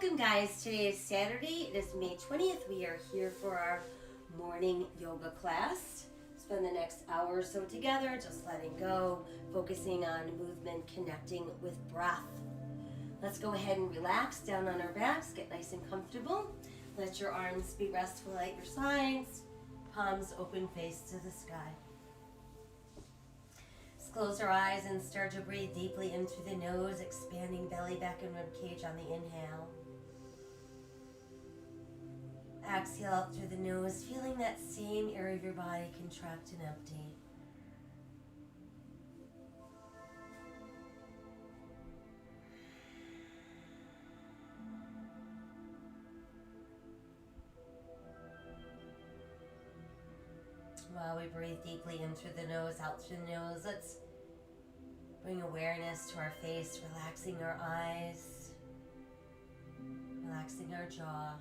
Welcome guys, today is Saturday, it is May 20th. We are here for our morning yoga class. Spend the next hour or so together, just letting go, focusing on movement, connecting with breath. Let's go ahead and relax down on our backs, get nice and comfortable. Let your arms be restful at your sides, palms open, face to the sky. Let's close our eyes and start to breathe deeply in through the nose, expanding belly, back, and rib cage on the inhale. Exhale out through the nose, feeling that same area of your body contract and empty. While we breathe deeply in through the nose, out through the nose, let's bring awareness to our face, relaxing our eyes, relaxing our jaw.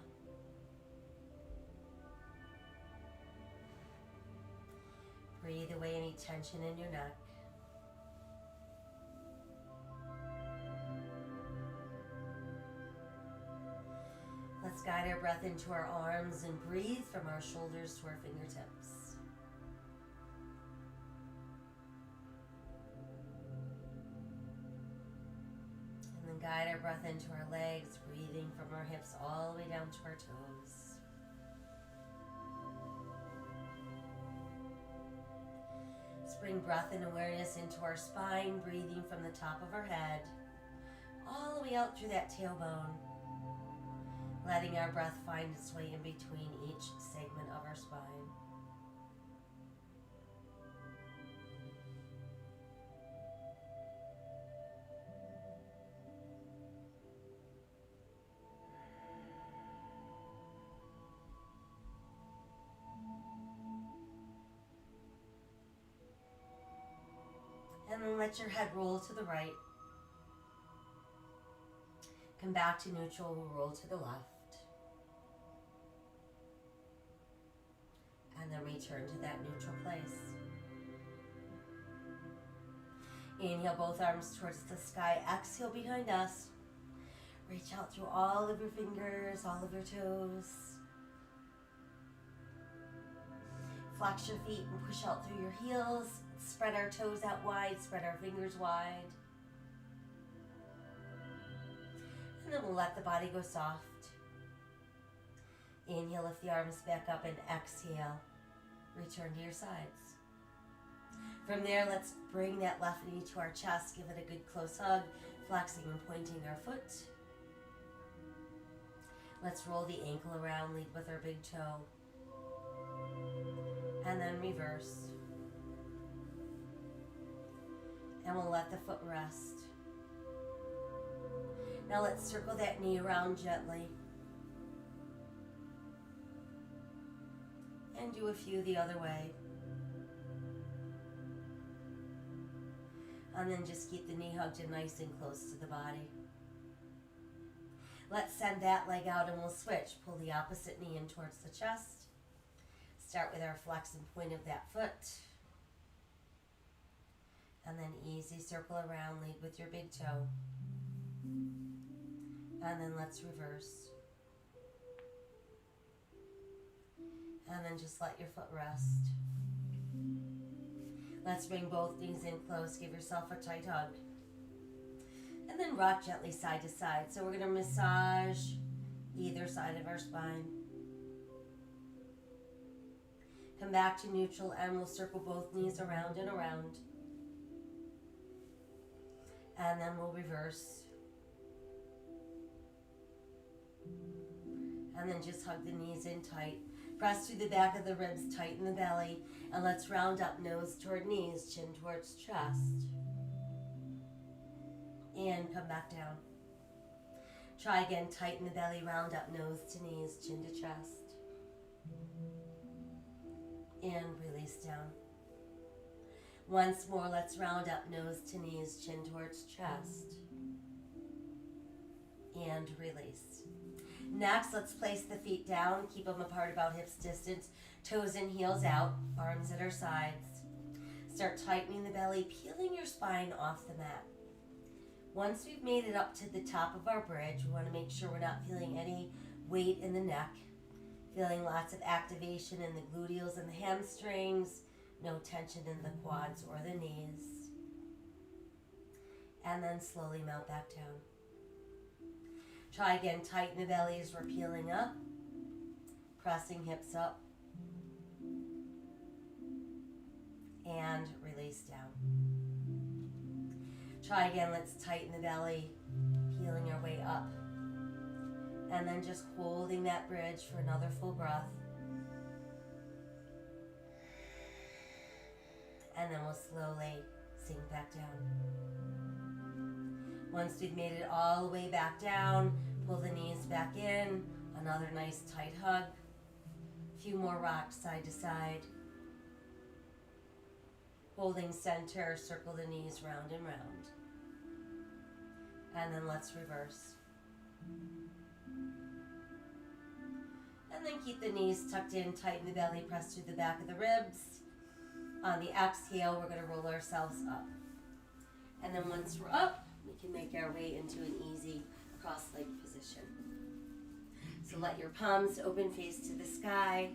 Breathe away any tension in your neck. Let's guide our breath into our arms and breathe from our shoulders to our fingertips. And then guide our breath into our legs, breathing from our hips all the way down to our toes. Bring breath and awareness into our spine, breathing from the top of our head, all the way out through that tailbone, letting our breath find its way in between each segment of our spine. And then let your head roll to the right. Come back to neutral, we'll roll to the left. And then return to that neutral place. Inhale both arms towards the sky. Exhale behind us. Reach out through all of your fingers, all of your toes. Flex your feet and push out through your heels. Spread our toes out wide, spread our fingers wide. And then we'll let the body go soft. Inhale, lift the arms back up, and exhale, return to your sides. From there, let's bring that left knee to our chest, give it a good close hug, flexing and pointing our foot. Let's roll the ankle around, lead with our big toe. And then reverse. And we'll let the foot rest. Now let's circle that knee around gently. And do a few the other way. And then just keep the knee hugged in nice and close to the body. Let's send that leg out and we'll switch. Pull the opposite knee in towards the chest. Start with our flex and point of that foot. And then easy circle around, lead with your big toe. And then let's reverse. And then just let your foot rest. Let's bring both knees in close, give yourself a tight hug. And then rock gently side to side. So we're going to massage either side of our spine. Come back to neutral and we'll circle both knees around and around. And then we'll reverse. And then just hug the knees in tight. Press through the back of the ribs, tighten the belly. And let's round up, nose toward knees, chin towards chest. And come back down. Try again, tighten the belly, round up, nose to knees, chin to chest. And release down. Once more, let's round up, nose to knees, chin towards chest. And release. Next, let's place the feet down, keep them apart about hips distance, toes and heels out, arms at our sides. Start tightening the belly, peeling your spine off the mat. Once we've made it up to the top of our bridge, we want to make sure we're not feeling any weight in the neck. Feeling lots of activation in the gluteals and the hamstrings, no tension in the quads or the knees. And then slowly mount back down. Try again, tighten the belly as we're peeling up, pressing hips up, and release down. Try again, let's tighten the belly, peeling our way up. And then just holding that bridge for another full breath. And then we'll slowly sink back down. Once we've made it all the way back down, pull the knees back in. Another nice tight hug. A few more rocks side to side. Holding center, circle the knees round and round. And then let's reverse. And then keep the knees tucked in, tighten the belly, press through the back of the ribs. On the exhale, we're going to roll ourselves up. And then once we're up, we can make our way into an easy cross-leg position. So let your palms open, face to the sky,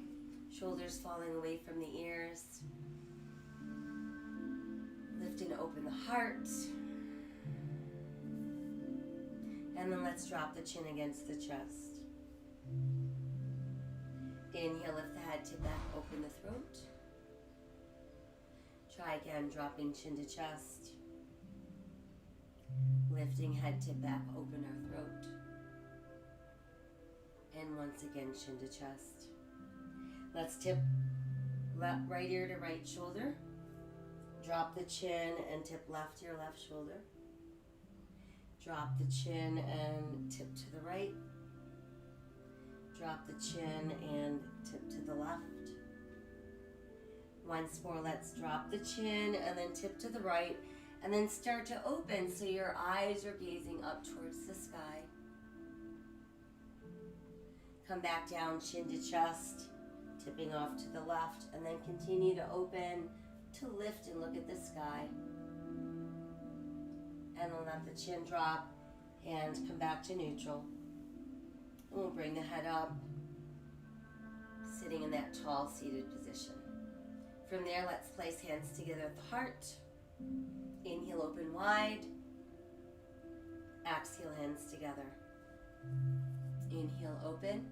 shoulders falling away from the ears. Lift and open the heart. And then let's drop the chin against the chest. Inhale, lift the head, tip back, open the throat. Try again, dropping chin to chest. Lifting head, tip back, open our throat. And once again, chin to chest. Let's tip right ear to right shoulder. Drop the chin and tip left ear, left shoulder. Drop the chin and tip to the right. Drop the chin and tip to the left. Once more, let's drop the chin and then tip to the right. And then start to open so your eyes are gazing up towards the sky. Come back down, chin to chest, tipping off to the left, and then continue to open to lift and look at the sky. And then let the chin drop and come back to neutral. And we'll bring the head up, sitting in that tall seated position. From there, let's place hands together at the heart. Inhale, open wide. Exhale, hands together. Inhale, open.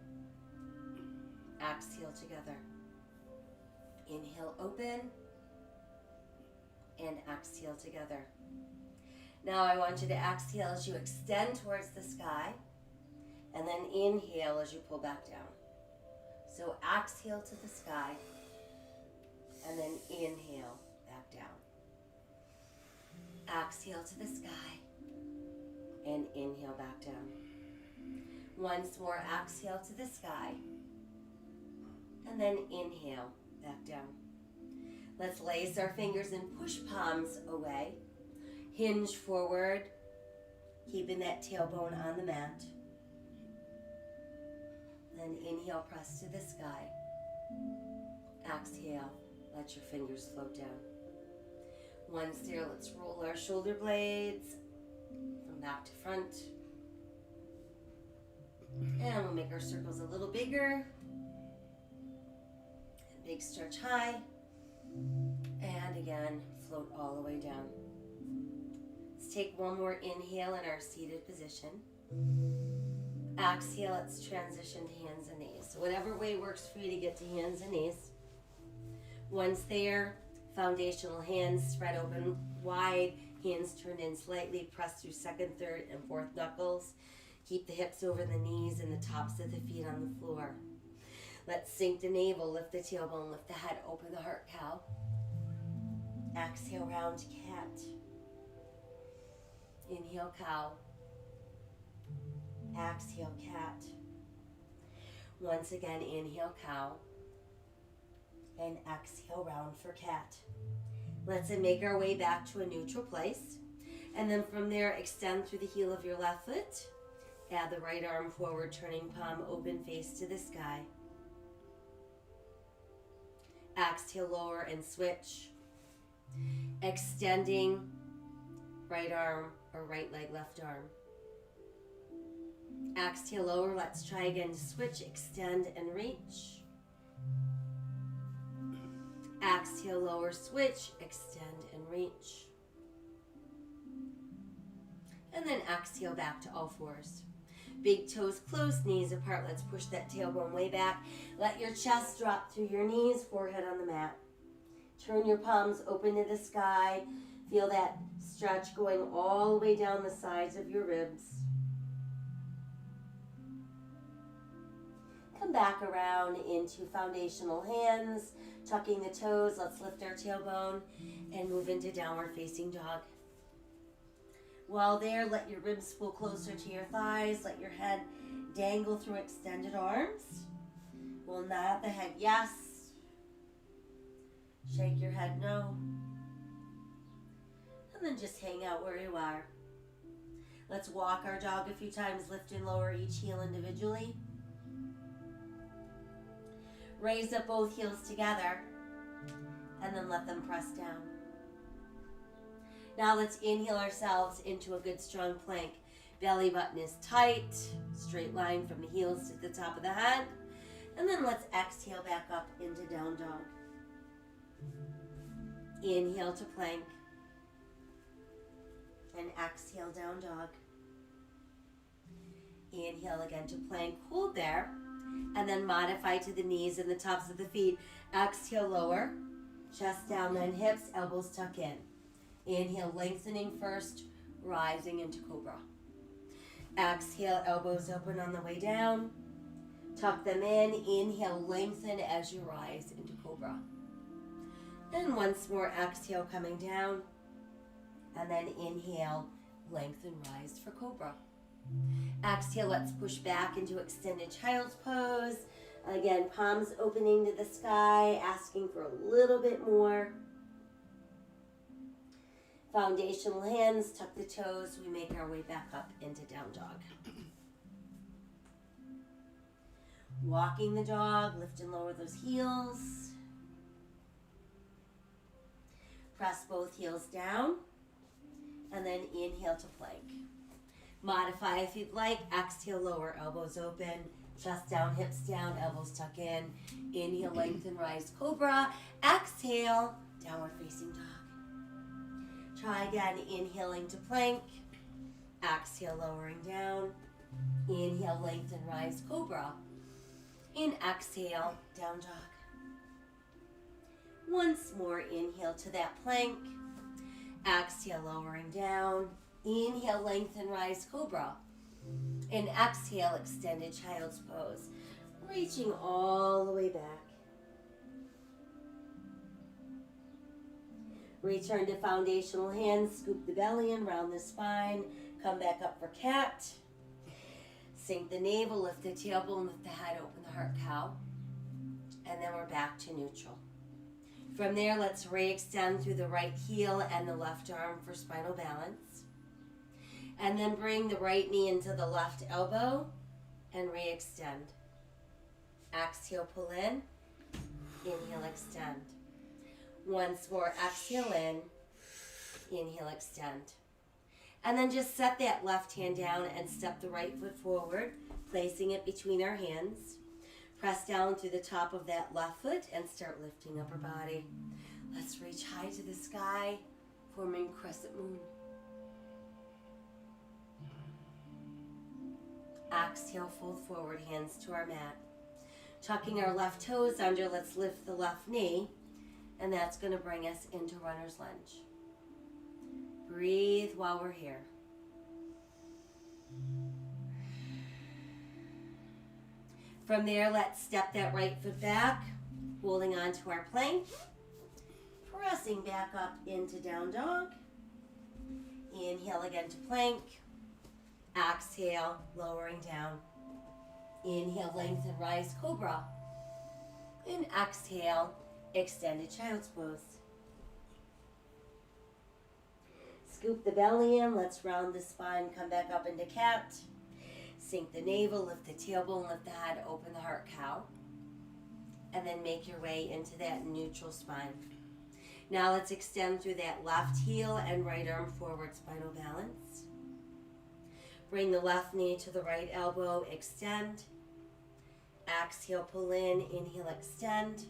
Exhale, together. Inhale, open. And exhale, together. Now I want you to exhale as you extend towards the sky. And then inhale as you pull back down. So exhale to the sky. And then inhale back down. Exhale to the sky and inhale back down. Once more, exhale to the sky and then inhale back down. Let's lace our fingers and push palms away. Hinge forward, keeping that tailbone on the mat. Then inhale, press to the sky. Exhale, let your fingers float down. Once there, let's roll our shoulder blades from back to front. And we'll make our circles a little bigger. And big stretch high. And again, float all the way down. Let's take one more inhale in our seated position. Exhale, let's transition to hands and knees. So whatever way works for you to get to hands and knees. Once there, foundational hands spread open wide, hands turned in slightly, press through second, third, and fourth knuckles. Keep the hips over the knees and the tops of the feet on the floor. Let's sink the navel, lift the tailbone, lift the head, open the heart, cow. Exhale, round cat. Inhale, cow. Exhale, cat. Once again, inhale, cow. And exhale, round for cat. Let's make our way back to a neutral place. And then from there, extend through the heel of your left foot. Add the right arm forward, turning palm open, face to the sky. Exhale, lower and switch. Extending right arm or right leg, left arm. Exhale, lower. Let's try again to switch, extend and reach. Exhale, lower, switch, extend and reach. And then exhale back to all fours. Big toes close, knees apart. Let's push that tailbone way back. Let your chest drop through your knees, forehead on the mat. Turn your palms open to the sky. Feel that stretch going all the way down the sides of your ribs. Come back around into foundational hands, tucking the toes. Let's lift our tailbone and move into downward facing dog. While there, let your ribs pull closer to your thighs. Let your head dangle through extended arms. We'll nod the head yes. Shake your head no. And then just hang out where you are. Let's walk our dog a few times, lift and lower each heel individually. Raise up both heels together and then let them press down. Now let's inhale ourselves into a good strong plank. Belly button is tight, straight line from the heels to the top of the head. And then let's exhale back up into down dog. Inhale to plank. And exhale down dog. Inhale again to plank, hold there. And then modify to the knees and the tops of the feet. Exhale, lower. Chest down, then hips, elbows tuck in. Inhale, lengthening first, rising into cobra. Exhale, elbows open on the way down. Tuck them in. Inhale, lengthen as you rise into cobra. And once more, exhale, coming down. And then inhale, lengthen, rise for cobra. Exhale, let's push back into extended child's pose. Again, palms opening to the sky, asking for a little bit more. Foundational hands, tuck the toes. We make our way back up into down dog. Walking the dog, lift and lower those heels. Press both heels down. And then inhale to plank. Modify if you'd like. Exhale, lower, elbows open. Chest down, hips down, elbows tuck in. Inhale, lengthen, rise, cobra. Exhale, downward facing dog. Try again, inhaling to plank. Exhale, lowering down. Inhale, lengthen, rise, cobra. And exhale, down dog. Once more, inhale to that plank. Exhale, lowering down. Inhale, lengthen, rise, cobra. And exhale, extended child's pose. Reaching all the way back. Return to foundational hands. Scoop the belly in, round the spine. Come back up for cat. Sink the navel, lift the tailbone, lift the head, open the heart, cow. And then we're back to neutral. From there, let's re-extend through the right heel and the left arm for spinal balance. And then bring the right knee into the left elbow and re-extend. Exhale, pull in. Inhale, extend. Once more, exhale in. Inhale, extend. And then just set that left hand down and step the right foot forward, placing it between our hands. Press down through the top of that left foot and start lifting upper body. Let's reach high to the sky, forming crescent moon. Exhale, fold forward, hands to our mat. Tucking our left toes under, let's lift the left knee, and that's going to bring us into runner's lunge. Breathe while we're here. From there, let's step that right foot back, holding on to our plank, pressing back up into down dog. Inhale again to plank. Exhale, lowering down. Inhale, lengthen, rise, cobra. And exhale, extended child's pose. Scoop the belly in, let's round the spine, come back up into cat. Sink the navel, lift the tailbone, lift the head, open the heart, cow. And then make your way into that neutral spine. Now let's extend through that left heel and right arm forward, spinal balance. Bring the left knee to the right elbow, extend. Exhale, pull in, inhale, extend.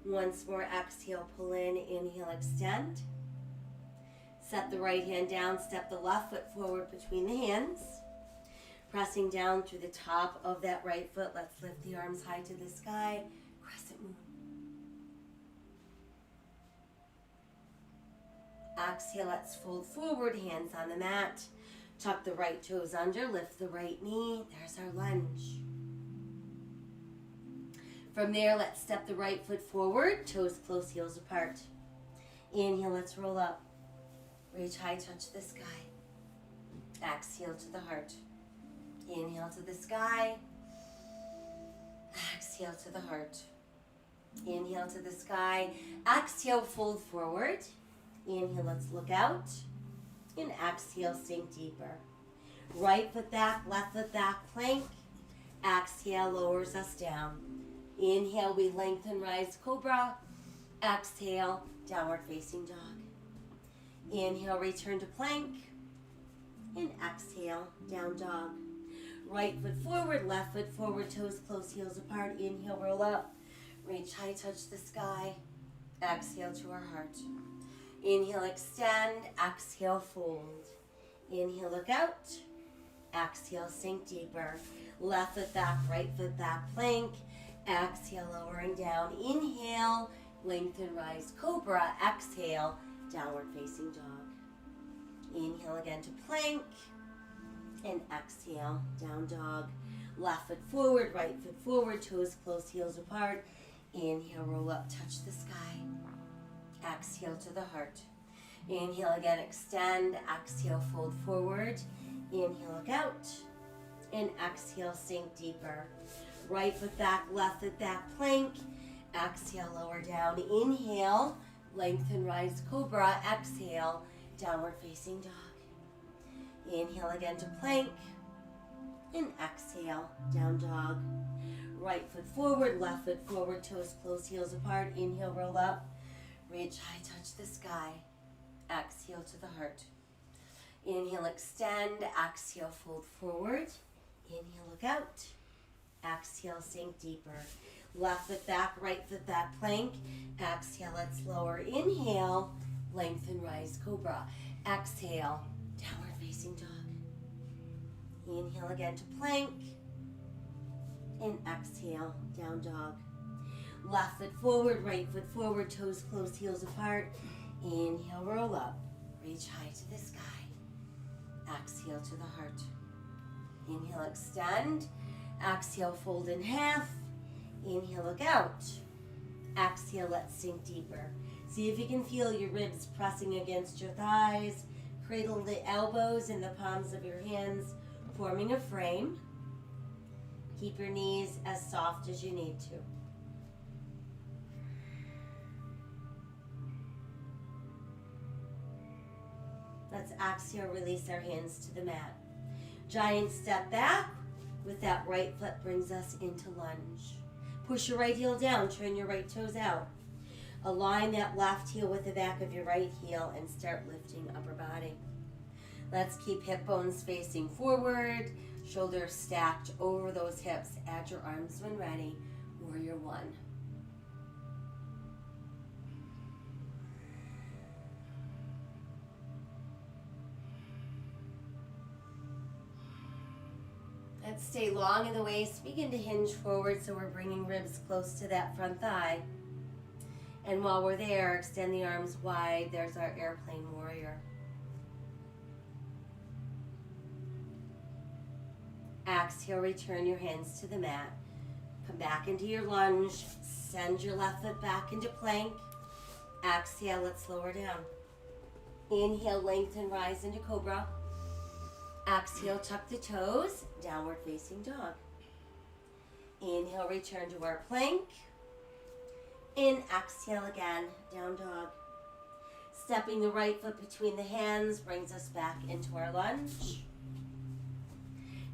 Once more, exhale, pull in, inhale, extend. Set the right hand down, step the left foot forward between the hands. Pressing down through the top of that right foot, let's lift the arms high to the sky, crescent moon. Exhale, let's fold forward, hands on the mat. Tuck the right toes under, lift the right knee. There's our lunge. From there, let's step the right foot forward, toes close, heels apart. Inhale, let's roll up. Reach high, touch the sky. Exhale to the heart. Inhale to the sky. Exhale to the heart. Inhale to the sky. Exhale, fold forward. Inhale, let's look out. And exhale, sink deeper. Right foot back, left foot back, plank. Exhale, lowers us down. Inhale, we lengthen, rise, cobra. Exhale, downward facing dog. Inhale, return to plank. And exhale, down dog. Right foot forward, left foot forward, toes close, heels apart. Inhale, roll up. Reach high, touch the sky. Exhale to our heart. Inhale, extend. Exhale, fold. Inhale, look out. Exhale, sink deeper. Left foot back, right foot back, plank. Exhale, lowering down. Inhale, lengthen, rise, cobra. Exhale, downward facing dog. Inhale again to plank. And exhale, down dog. Left foot forward, right foot forward, toes close, heels apart. Inhale, roll up, touch the sky. Exhale to the heart. Inhale again, extend. Exhale, fold forward. Inhale, look out. And exhale, sink deeper. Right foot back, left foot back, plank. Exhale, lower down. Inhale, lengthen, rise, cobra. Exhale, downward facing dog. Inhale again to plank. And exhale, down dog. Right foot forward, left foot forward, toes close, heels apart. Inhale, roll up. Reach high, touch the sky. Exhale to the heart. Inhale, extend. Exhale, fold forward. Inhale, look out. Exhale, sink deeper. Left foot back, right foot back, plank. Exhale, let's lower. Inhale, lengthen, rise, cobra. Exhale, downward facing dog. Inhale again to plank. And exhale, down dog. Left foot forward, right foot forward, toes close, heels apart. Inhale, roll up. Reach high to the sky. Exhale to the heart. Inhale, extend. Exhale, fold in half. Inhale, look out. Exhale, let's sink deeper. See if you can feel your ribs pressing against your thighs. Cradle the elbows in the palms of your hands, forming a frame. Keep your knees as soft as you need to. Let's exhale, release our hands to the mat. Giant step back. With that right foot brings us into lunge. Push your right heel down, turn your right toes out. Align that left heel with the back of your right heel and start lifting upper body. Let's keep hip bones facing forward, shoulders stacked over those hips. Add your arms when ready. Warrior one. Let's stay long in the waist. Begin to hinge forward so we're bringing ribs close to that front thigh. And while we're there, extend the arms wide. There's our airplane warrior. Exhale, return your hands to the mat. Come back into your lunge. Send your left foot back into plank. Exhale, let's lower down. Inhale, lengthen, rise into cobra. Exhale, tuck the toes, downward facing dog. Inhale, return to our plank. And exhale again, down dog. Stepping the right foot between the hands brings us back into our lunge.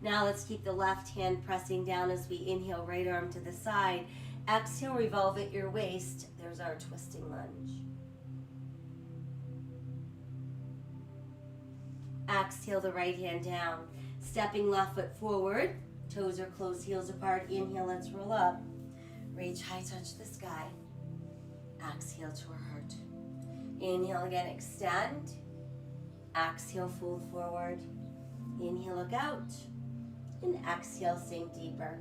Now let's keep the left hand pressing down as we inhale, right arm to the side. Exhale, revolve at your waist. There's our twisting lunge. Exhale the right hand down. Stepping left foot forward. Toes are close, heels apart. Inhale, let's roll up. Reach high, touch the sky. Exhale to our heart. Inhale again, extend. Exhale, fold forward. Inhale, look out. And exhale, sink deeper.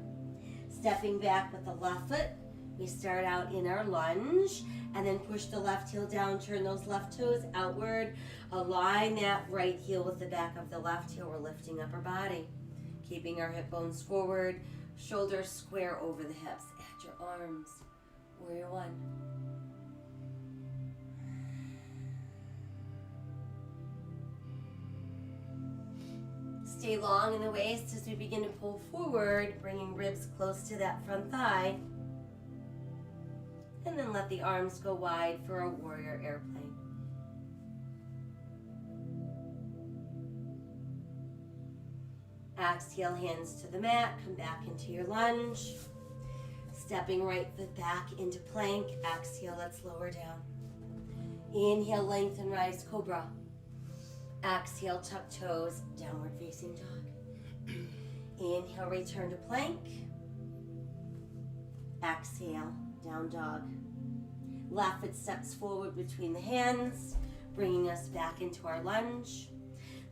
Stepping back with the left foot. We start out in our lunge and then push the left heel down, turn those left toes outward. Align that right heel with the back of the left heel. We're lifting up our body. Keeping our hip bones forward, shoulders square over the hips. Add your arms. Warrior one. Stay long in the waist as we begin to pull forward, bringing ribs close to that front thigh. And then let the arms go wide for a warrior airplane. Exhale, hands to the mat. Come back into your lunge. Stepping right foot back into plank. Exhale, let's lower down. Inhale, lengthen, rise, cobra. Exhale, tuck toes, downward facing dog. Inhale, return to plank. Exhale, down dog. Left foot steps forward between the hands, bringing us back into our lunge.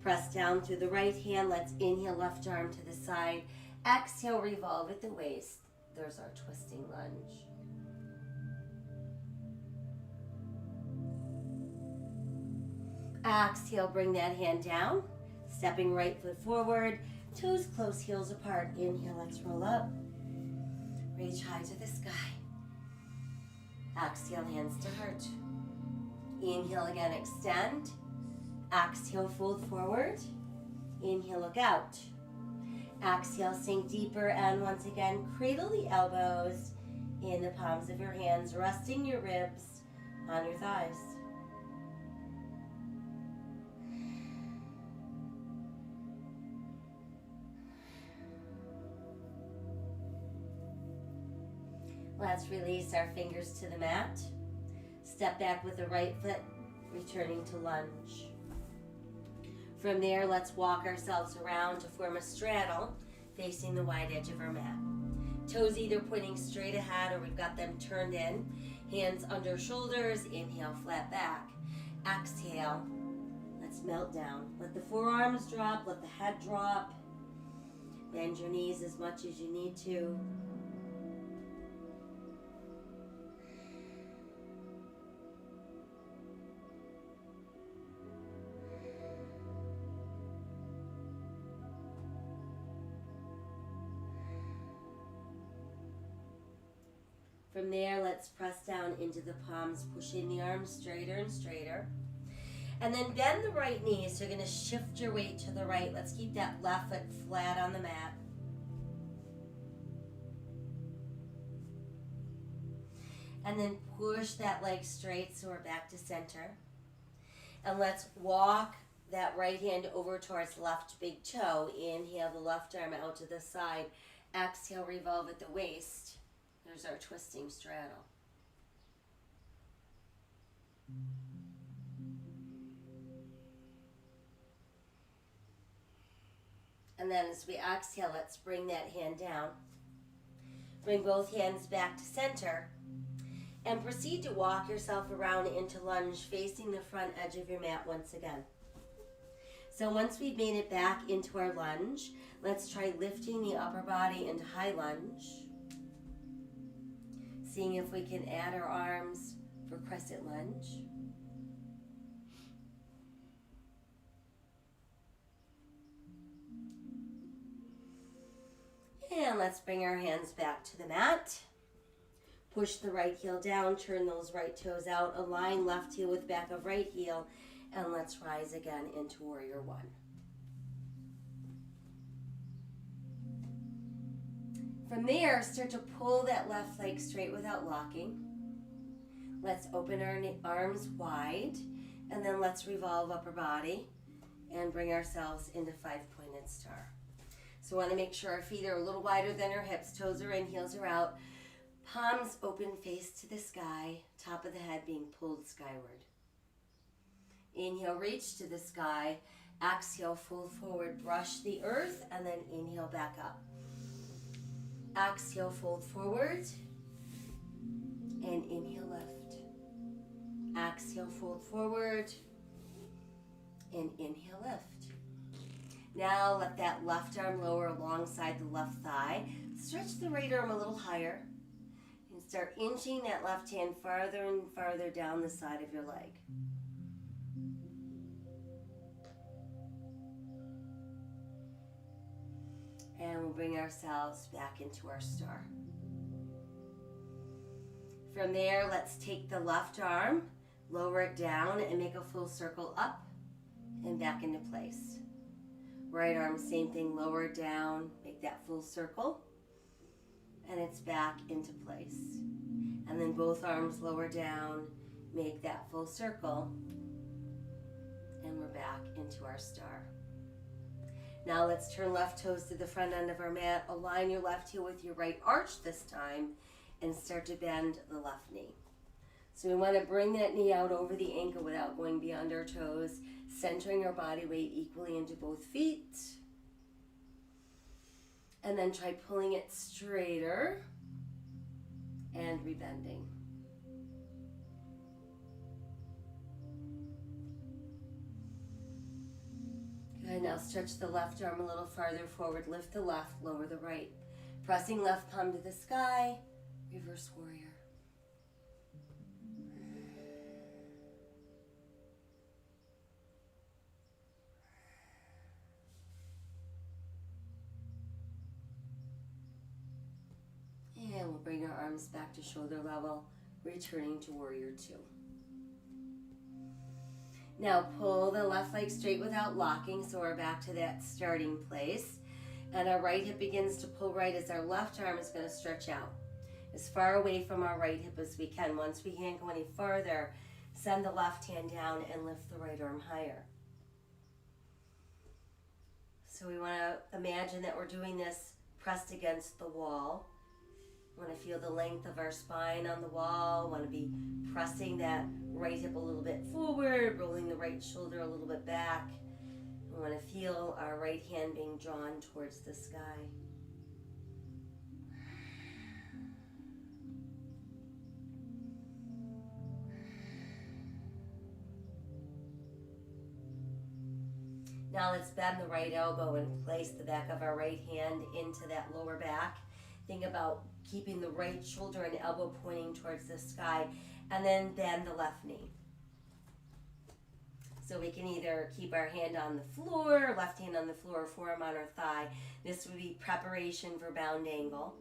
Press down through the right hand. Let's inhale, left arm to the side. Exhale, revolve at the waist. There's our twisting lunge. Exhale, bring that hand down. Stepping right foot forward. Toes close, heels apart. Inhale, let's roll up. Reach high to the sky. Exhale, hands to heart. Inhale again, extend. Exhale, fold forward. Inhale, look out. Exhale, sink deeper, and once again, cradle the elbows in the palms of your hands, resting your ribs on your thighs. Let's release our fingers to the mat. Step back with the right foot, returning to lunge. From there, let's walk ourselves around to form a straddle, facing the wide edge of our mat. Toes either pointing straight ahead or we've got them turned in. Hands under shoulders, inhale, flat back. Exhale, let's melt down. Let the forearms drop, let the head drop. Bend your knees as much as you need to. From there, let's press down into the palms, pushing the arms straighter and straighter. And then bend the right knee, so you're going to shift your weight to the right. Let's keep that left foot flat on the mat. And then push that leg straight so we're back to center. And let's walk that right hand over towards left big toe. Inhale the left arm out to the side. Exhale, revolve at the waist. There's our twisting straddle. And then as we exhale, let's bring that hand down. Bring both hands back to center. And proceed to walk yourself around into lunge, facing the front edge of your mat once again. So once we've made it back into our lunge, let's try lifting the upper body into high lunge. Seeing if we can add our arms for crescent lunge. And let's bring our hands back to the mat. Push the right heel down, turn those right toes out, align left heel with back of right heel, and let's rise again into warrior one. From there, start to pull that left leg straight without locking. Let's open our arms wide, and then let's revolve upper body and bring ourselves into five-pointed star. So we want to make sure our feet are a little wider than our hips, toes are in, heels are out. Palms open, face to the sky, top of the head being pulled skyward. Inhale, reach to the sky. Exhale, fold forward, brush the earth, and then inhale back up. Exhale, fold forward, and inhale, lift. Exhale, fold forward, and inhale, lift. Now let that left arm lower alongside the left thigh. Stretch the right arm a little higher, and start inching that left hand farther and farther down the side of your leg. And we'll bring ourselves back into our star. From there, let's take the left arm, lower it down, and make a full circle up and back into place. Right arm, same thing, lower it down, make that full circle, and it's back into place. And then both arms lower down, make that full circle, and we're back into our star. Now let's turn left toes to the front end of our mat. Align your left heel with your right arch this time and start to bend the left knee. So we want to bring that knee out over the ankle without going beyond our toes, centering our body weight equally into both feet. And then try pulling it straighter and rebending. Good, now stretch the left arm a little farther forward, lift the left, lower the right. Pressing left palm to the sky, reverse warrior. And we'll bring our arms back to shoulder level, returning to warrior two. Now pull the left leg straight without locking, so we're back to that starting place. And our right hip begins to pull right as our left arm is going to stretch out as far away from our right hip as we can. Once we can't go any farther, send the left hand down and lift the right arm higher. So we want to imagine that we're doing this pressed against the wall. We want to feel the length of our spine on the wall. We want to be pressing that right hip a little bit forward, rolling the right shoulder a little bit back. We want to feel our right hand being drawn towards the sky. Now let's bend the right elbow and place the back of our right hand into that lower back. Think about keeping the right shoulder and elbow pointing towards the sky, and then bend the left knee. So we can either keep our hand on the floor, left hand on the floor, forearm on our thigh. This would be preparation for bound angle.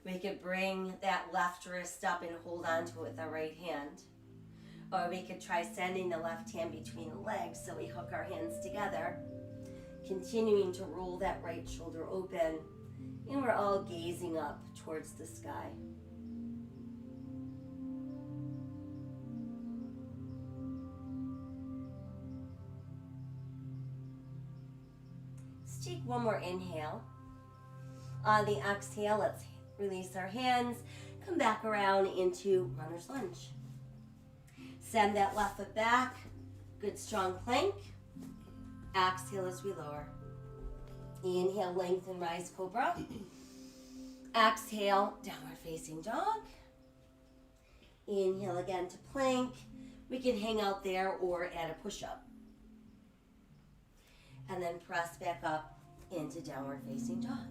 We could bring that left wrist up and hold on to it with our right hand. Or we could try sending the left hand between the legs so we hook our hands together, continuing to roll that right shoulder open, and we're all gazing up towards the sky. Let's take one more inhale. On the exhale, let's release our hands, come back around into runner's lunge. Send that left foot back, good strong plank. Exhale as we lower. Inhale, lengthen, rise, cobra. Exhale, downward facing dog. Inhale again to plank. We can hang out there or add a push-up. And then press back up into downward facing dog.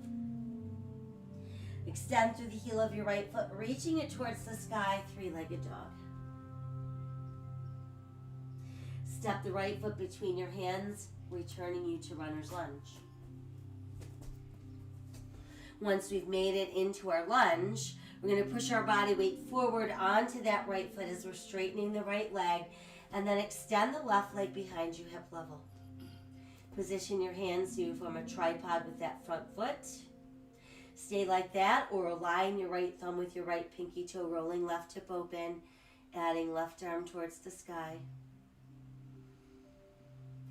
Extend through the heel of your right foot, reaching it towards the sky, three-legged dog. Step the right foot between your hands, returning you to runner's lunge. Once we've made it into our lunge, we're going to push our body weight forward onto that right foot as we're straightening the right leg, and then extend the left leg behind you, hip level. Position your hands so you form a tripod with that front foot. Stay like that, or align your right thumb with your right pinky toe, rolling left hip open, adding left arm towards the sky.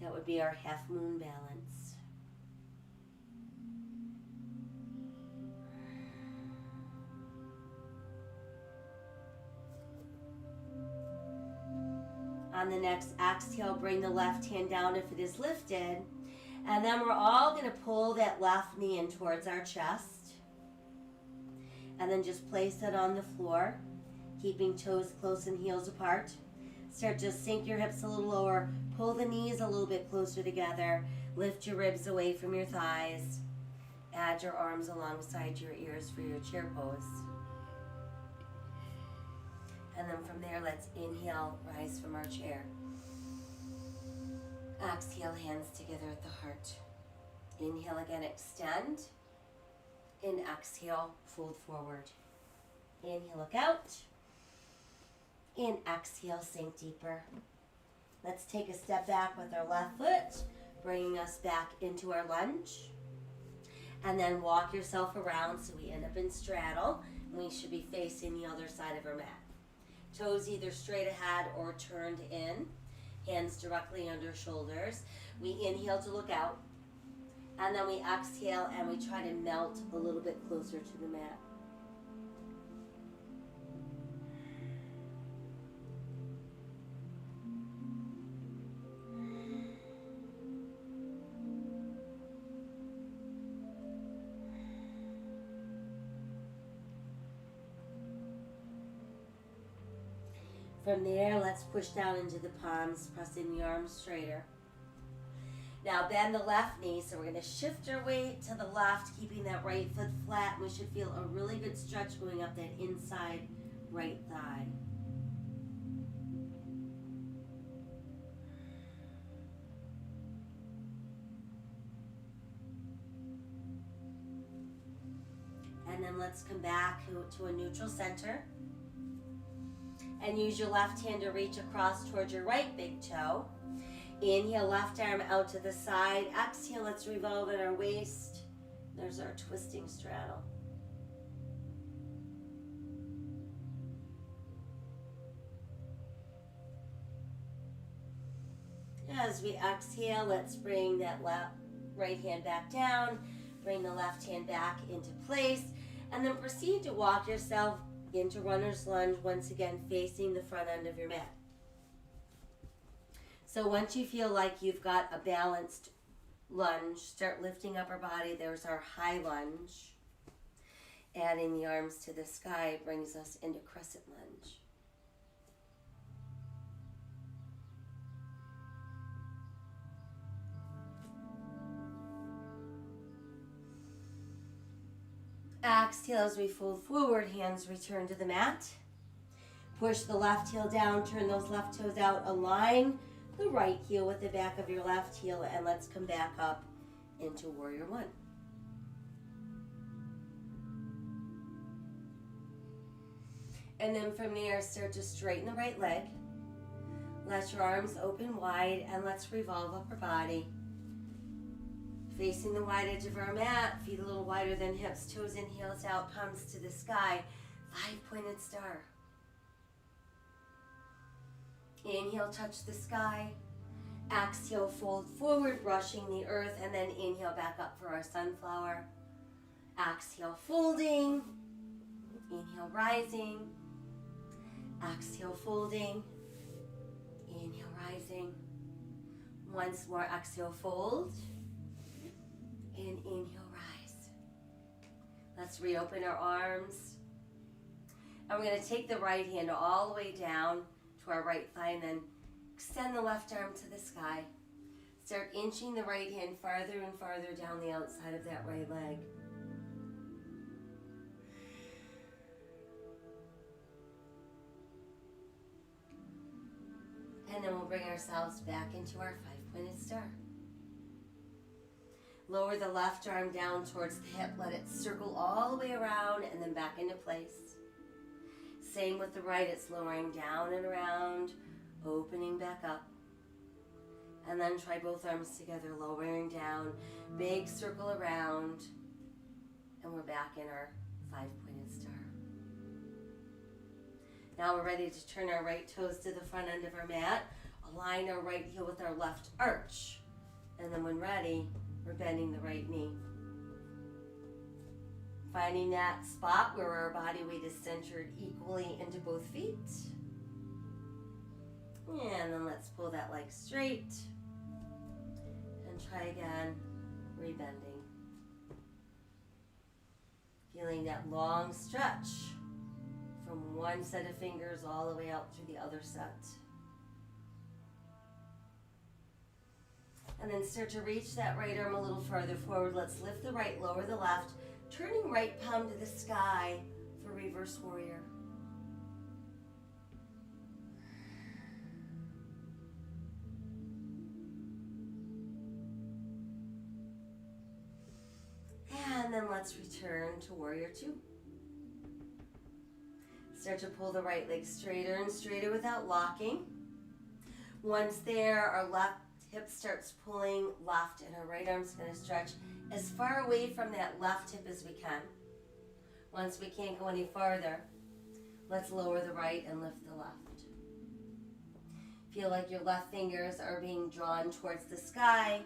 That would be our half moon balance. On On the next exhale, bring the left hand down if it is lifted. And then we're all going to pull that left knee in towards our chest. And then just place it on the floor, keeping toes close and heels apart. Start to sink your hips a little lower. Pull the knees a little bit closer together. Lift your ribs away from your thighs. Add your arms alongside your ears for your chair pose. And then from there, let's inhale, rise from our chair. Exhale, hands together at the heart. Inhale again, extend. And exhale, fold forward. Inhale, look out. And exhale, sink deeper. Let's take a step back with our left foot, bringing us back into our lunge. And then walk yourself around so we end up in straddle. And we should be facing the other side of our mat. Toes either straight ahead or turned in. Hands directly under shoulders. We inhale to look out. And then we exhale and we try to melt a little bit closer to the mat. From there, let's push down into the palms, pressing the arms straighter. Now bend the left knee, so we're going to shift our weight to the left, keeping that right foot flat. We should feel a really good stretch going up that inside right thigh. And then let's come back to a neutral center. And use your left hand to reach across towards your right big toe. Inhale, left arm out to the side. Exhale, let's revolve at our waist. There's our twisting straddle. As we exhale, let's bring that right hand back down. Bring the left hand back into place. And then proceed to walk yourself into runner's lunge, once again facing the front end of your mat. So once you feel like you've got a balanced lunge, start lifting up our body. There's our high lunge. Adding the arms to the sky brings us into crescent lunge. Exhale as we fold forward, hands return to the mat. Push the left heel down, turn those left toes out, align the right heel with the back of your left heel, and let's come back up into Warrior One. And then from there, start to straighten the right leg. Let your arms open wide, and let's revolve upper body. Facing the wide edge of our mat, feet a little wider than hips, toes in, heels out, palms to the sky. 5-pointed star. Inhale, touch the sky. Exhale, fold forward, brushing the earth, and then inhale back up for our sunflower. Exhale, folding. Inhale, rising. Exhale, folding. Inhale, rising. Once more, exhale, fold. And inhale, rise. Let's reopen our arms. And we're going to take the right hand all the way down to our right thigh and then extend the left arm to the sky. Start inching the right hand farther and farther down the outside of that right leg. And then we'll bring ourselves back into our 5-pointed star. Lower the left arm down towards the hip. Let it circle all the way around and then back into place. Same with the right. It's lowering down and around, opening back up. And then try both arms together, lowering down, big circle around. And we're back in our 5-pointed star. Now we're ready to turn our right toes to the front end of our mat. Align our right heel with our left arch. And then when ready, we're bending the right knee. Finding that spot where our body weight is centered equally into both feet. And then let's pull that leg straight. And try again, rebending. Feeling that long stretch from one set of fingers all the way out through the other set. And then start to reach that right arm a little farther forward. Let's lift the right, lower the left, turning right palm to the sky for reverse warrior. And then let's return to warrior two. Start to pull the right leg straighter and straighter without locking. Once there, our left hip starts pulling left and our right arm's going to stretch as far away from that left hip as we can. Once we can't go any farther, let's lower the right and lift the left. Feel like your left fingers are being drawn towards the sky,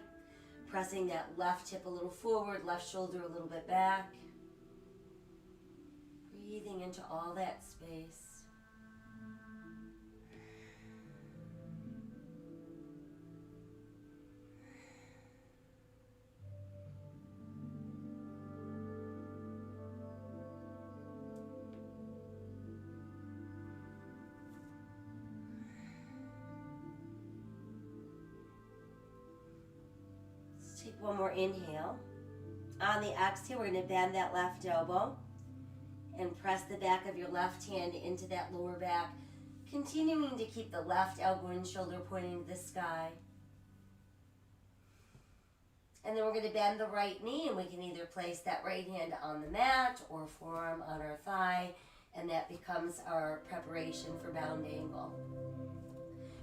pressing that left hip a little forward, left shoulder a little bit back. Breathing into all that space. Let's take one more inhale. On the exhale, we're going to bend that left elbow and press the back of your left hand into that lower back, continuing to keep the left elbow and shoulder pointing to the sky. And then we're going to bend the right knee, and we can either place that right hand on the mat or forearm on our thigh, and that becomes our preparation for bound angle.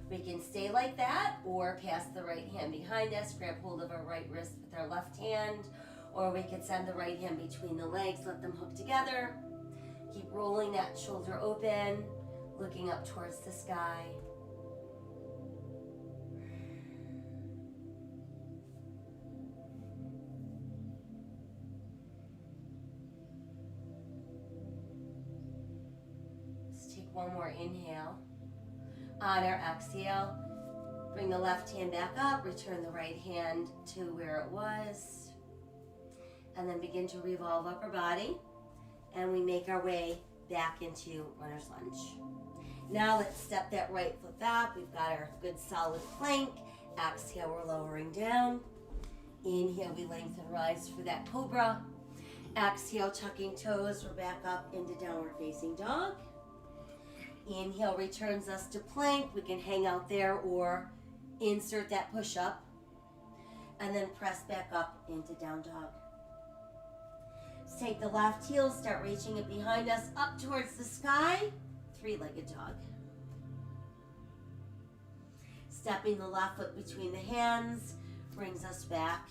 We can stay like that or pass the right hand behind us, grab hold of our right wrist with our left hand, or we could send the right hand between the legs, let them hook together. Keep rolling that shoulder open, looking up towards the sky. Let's take one more inhale. On our exhale, bring the left hand back up, return the right hand to where it was, and then begin to revolve upper body. And we make our way back into runner's lunge. Now let's step that right foot back. We've got our good solid plank. Exhale, we're lowering down. Inhale, we lengthen, rise for that cobra. Exhale, tucking toes, we're back up into downward facing dog. Inhale returns us to plank. We can hang out there or insert that push up. And then press back up into down dog. Take the left heel, start reaching it behind us up towards the sky, three-legged dog. Stepping the left foot between the hands brings us back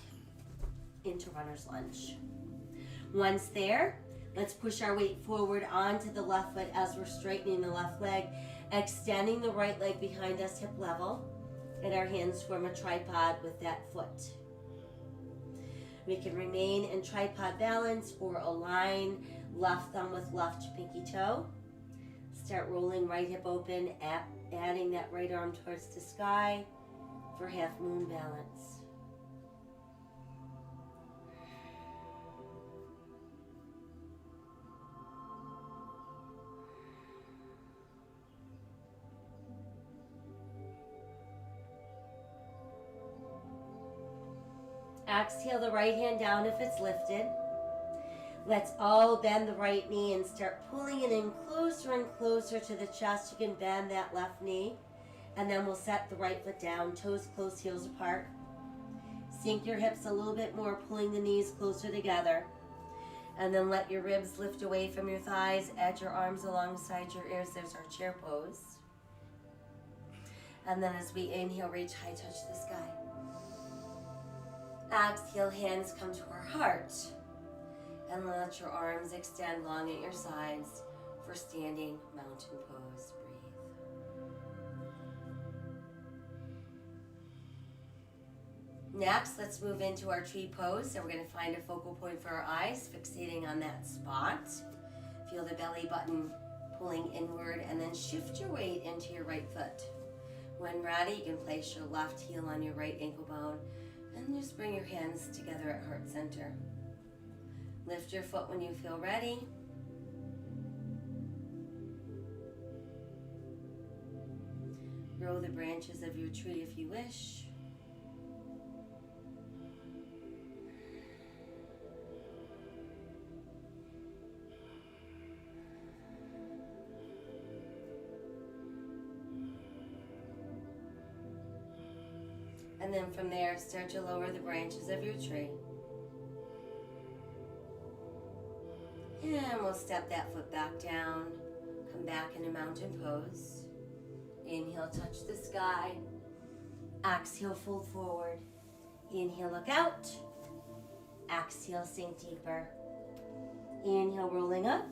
into runner's lunge. Once there, let's push our weight forward onto the left foot as we're straightening the left leg, extending the right leg behind us hip level, and our hands form a tripod with that foot. We can remain in tripod balance or align left thumb with left pinky toe. Start rolling right hip open, adding that right arm towards the sky for half moon balance. Exhale the right hand down if it's lifted. Let's all bend the right knee and start pulling it in closer and closer to the chest. You can bend that left knee. And then we'll set the right foot down, toes close, heels apart. Sink your hips a little bit more, pulling the knees closer together. And then let your ribs lift away from your thighs. Add your arms alongside your ears. There's our chair pose. And then as we inhale, reach high, touch the sky. Exhale, hands come to our heart. And let your arms extend long at your sides for standing mountain pose. Breathe. Next, let's move into our tree pose. So we're going to find a focal point for our eyes, fixating on that spot. Feel the belly button pulling inward, and then shift your weight into your right foot. When ready, you can place your left heel on your right ankle bone and just bring your hands together at heart center. Lift your foot when you feel ready. Grow the branches of your tree if you wish. And then from there, start to lower the branches of your tree. And we'll step that foot back down. Come back in a mountain pose. Inhale, touch the sky. Exhale, fold forward. Inhale, look out. Exhale, sink deeper. Inhale, rolling up.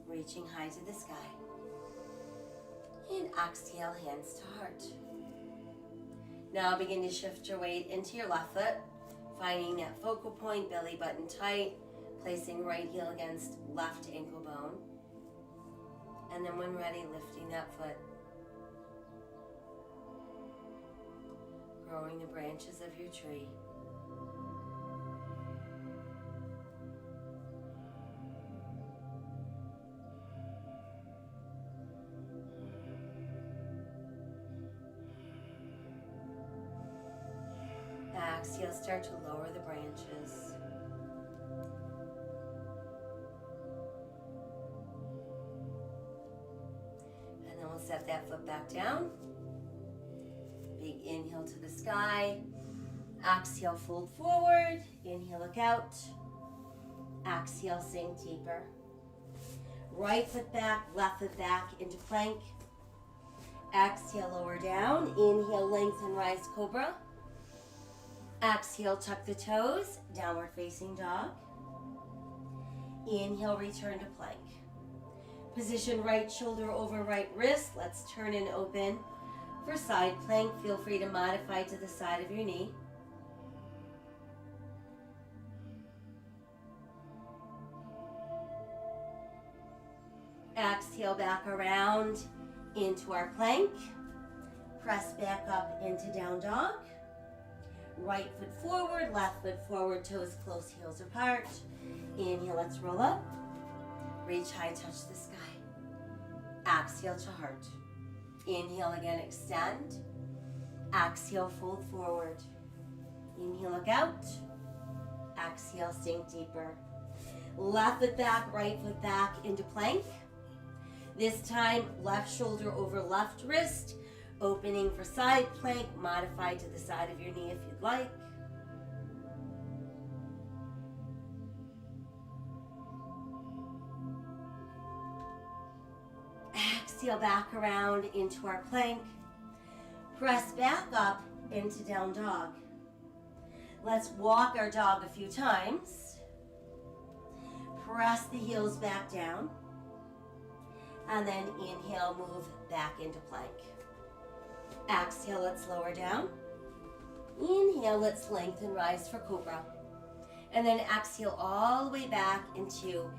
Reaching high to the sky. And exhale, hands to heart. Now begin to shift your weight into your left foot, finding that focal point, belly button tight, placing right heel against left ankle bone. And then when ready, lifting that foot. Growing the branches of your tree. Exhale, start to lower the branches. And then we'll set that foot back down. Big inhale to the sky. Exhale, fold forward. Inhale, look out. Exhale, sink deeper. Right foot back, left foot back into plank. Exhale, lower down. Inhale, lengthen, rise, cobra. Exhale, tuck the toes, downward facing dog. Inhale, return to plank. Position right shoulder over right wrist. Let's turn and open for side plank. Feel free to modify to the side of your knee. Exhale, back around into our plank. Press back up into down dog. Right foot forward, left foot forward, toes close, heels apart. Inhale, let's roll up. Reach high, touch the sky. Exhale to heart. Inhale again, extend. Exhale, fold forward. Inhale, look out. Exhale, sink deeper. Left foot back, right foot back into plank. This time, left shoulder over left wrist. Opening for side plank, modify to the side of your knee if you'd like. Exhale, back around into our plank. Press back up into down dog. Let's walk our dog a few times. Press the heels back down. And then inhale, move back into plank. Exhale, let's lower down. Inhale, let's lengthen, rise for cobra. And then exhale all the way back into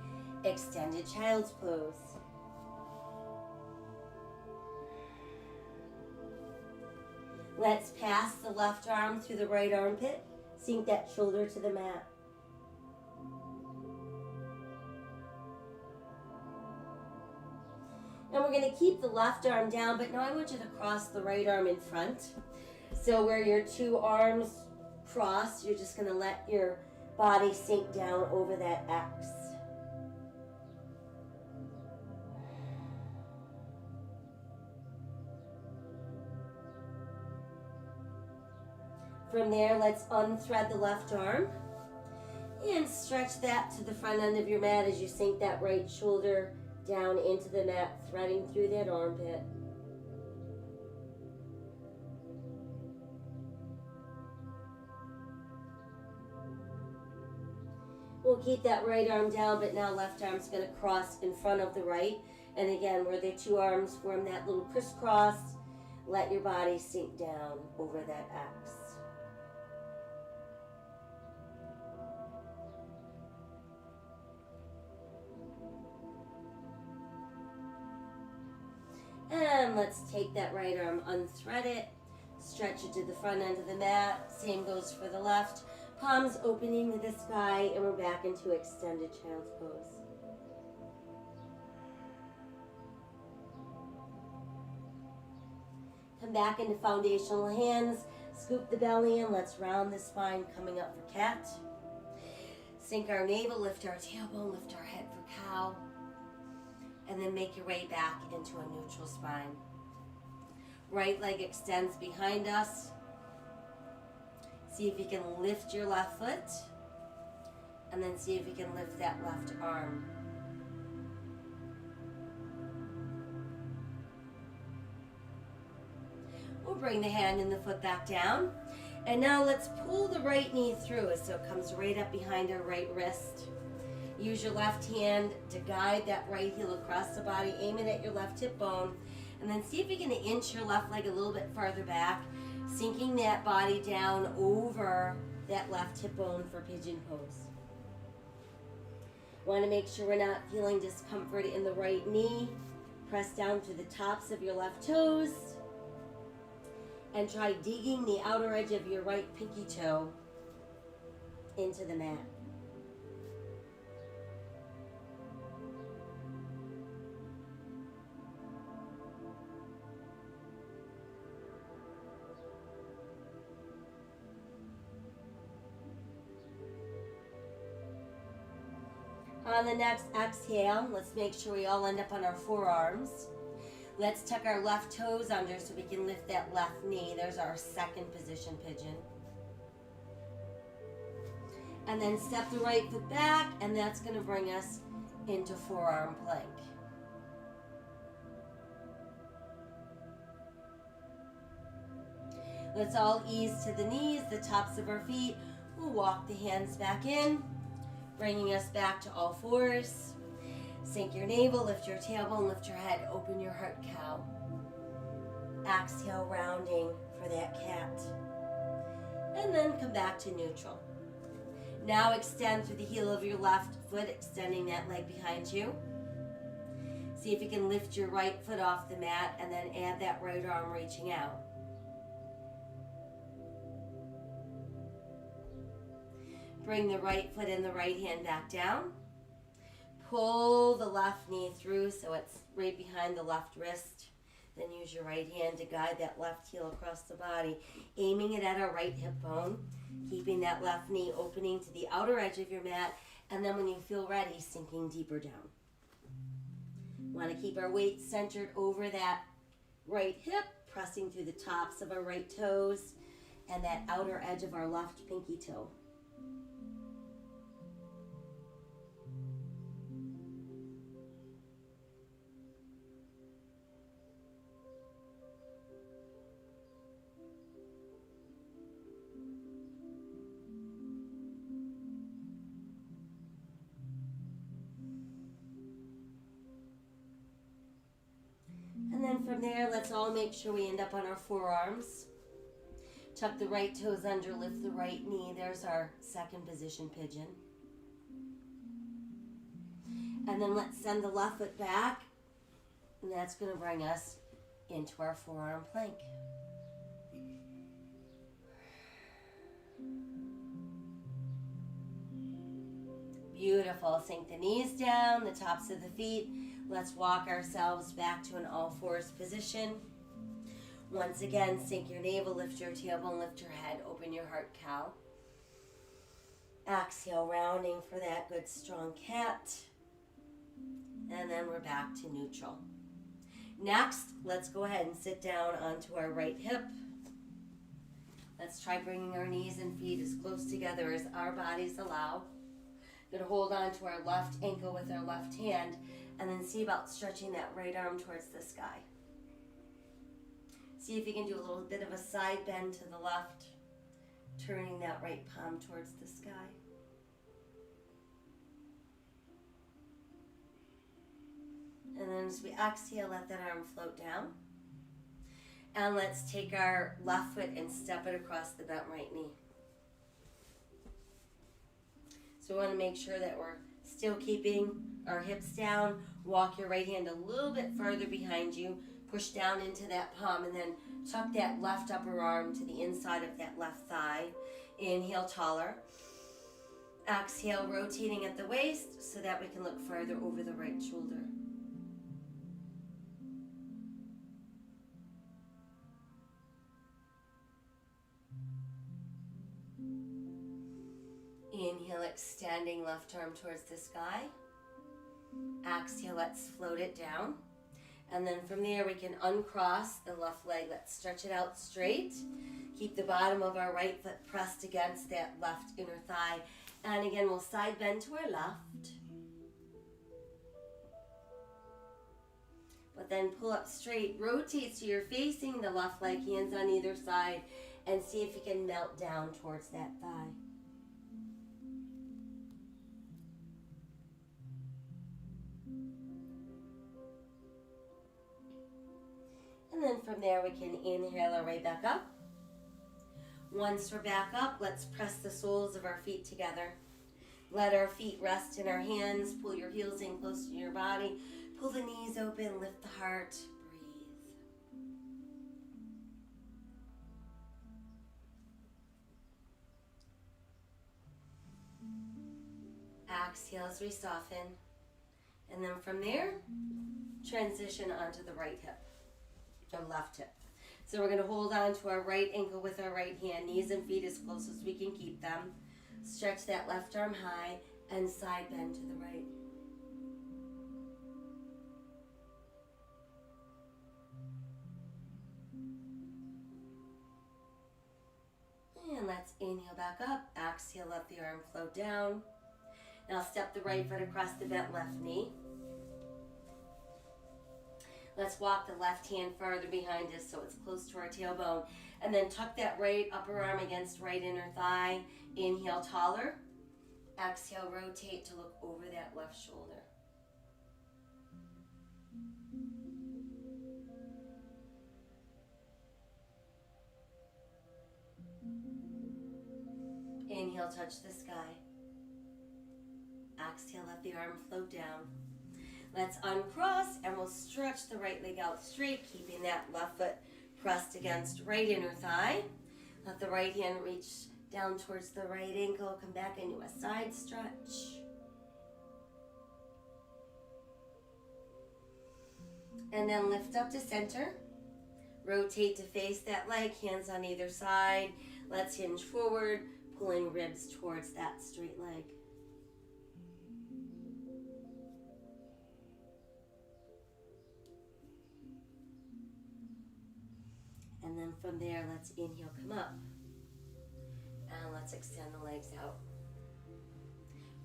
extended child's pose. Let's pass the left arm through the right armpit. Sink that shoulder to the mat. And we're going to keep the left arm down, but now I want you to cross the right arm in front. So where your two arms cross, you're just going to let your body sink down over that X. From there, let's unthread the left arm and stretch that to the front end of your mat as you sink that right shoulder down into the mat, threading through that armpit. We'll keep that right arm down, but now left arm's going to cross in front of the right. And again, where the two arms form that little crisscross, let your body sink down over that X. And let's take that right arm, unthread it, stretch it to the front end of the mat. Same goes for the left. Palms opening to the sky, and we're back into extended child's pose. Come back into foundational hands. Scoop the belly in. Let's round the spine, coming up for cat. Sink our navel, lift our tailbone, lift our head for cow. And then make your way back into a neutral spine. Right leg extends behind us. See if you can lift your left foot. And then see if you can lift that left arm. We'll bring the hand and the foot back down. And now let's pull the right knee through so it comes right up behind our right wrist. Use your left hand to guide that right heel across the body, aim it at your left hip bone, and then see if you can inch your left leg a little bit farther back, sinking that body down over that left hip bone for pigeon pose. Want to make sure we're not feeling discomfort in the right knee. Press down to the tops of your left toes. And try digging the outer edge of your right pinky toe into the mat. On the next exhale, let's make sure we all end up on our forearms. Let's tuck our left toes under so we can lift that left knee. There's our second position pigeon. And then step the right foot back, and that's going to bring us into forearm plank. Let's all ease to the knees, the tops of our feet. We'll walk the hands back in, bringing us back to all fours. Sink your navel, lift your tailbone, lift your head, open your heart, cow. Exhale, rounding for that cat. And then come back to neutral. Now extend through the heel of your left foot, extending that leg behind you. See if you can lift your right foot off the mat and then add that right arm reaching out. Bring the right foot and the right hand back down. Pull the left knee through so it's right behind the left wrist. Then use your right hand to guide that left heel across the body, aiming it at our right hip bone, keeping that left knee opening to the outer edge of your mat, and then when you feel ready, sinking deeper down. Want to keep our weight centered over that right hip, pressing through the tops of our right toes and that outer edge of our left pinky toe. And then from there, let's all make sure we end up on our forearms. Tuck the right toes under, lift the right knee. There's our second position pigeon. And then let's send the left foot back. And that's going to bring us into our forearm plank. Beautiful. Sink the knees down, the tops of the feet. Let's walk ourselves back to an all fours position. Once again, sink your navel, lift your tailbone, lift your head, open your heart, cow. Exhale, rounding for that good strong cat. And then we're back to neutral. Next, let's go ahead and sit down onto our right hip. Let's try bringing our knees and feet as close together as our bodies allow. Going to hold on to our left ankle with our left hand and then see about stretching that right arm towards the sky. See if you can do a little bit of a side bend to the left, turning that right palm towards the sky. And then as we exhale, let that arm float down. And let's take our left foot and step it across the bent right knee. So we want to make sure that we're still keeping our hips down. Walk your right hand a little bit farther behind you. Push down into that palm and then tuck that left upper arm to the inside of that left thigh. Inhale, taller. Exhale, rotating at the waist so that we can look further over the right shoulder. Inhale, extending left arm towards the sky. Exhale, let's float it down. And then from there we can uncross the left leg. Let's stretch it out straight. Keep the bottom of our right foot pressed against that left inner thigh. And again, we'll side bend to our left. But then pull up straight. Rotate so you're facing the left leg, hands on either side. And see if you can melt down towards that thigh. And then from there we can inhale our way back up. Once we're back up, let's press the soles of our feet together. Let our feet rest in our hands. Pull your heels in close to your body. Pull the knees open, lift the heart, breathe. Exhale as we soften. And then from there, transition onto the right hip. Or left hip. So we're going to hold on to our right ankle with our right hand, knees and feet as close as we can keep them. Stretch that left arm high and side bend to the right. And let's inhale back up. Exhale, let the arm float down. Now step the right foot across the bent left knee. Let's walk the left hand farther behind us so it's close to our tailbone. And then tuck that right upper arm against right inner thigh. Inhale, taller. Exhale, rotate to look over that left shoulder. Inhale, touch the sky. Exhale, let the arm float down. Let's uncross and we'll stretch the right leg out straight, keeping that left foot pressed against right inner thigh. Let the right hand reach down towards the right ankle. Come back into a side stretch. And then lift up to center. Rotate to face that leg, hands on either side. Let's hinge forward, pulling ribs towards that straight leg. And then from there, let's inhale, come up. And let's extend the legs out.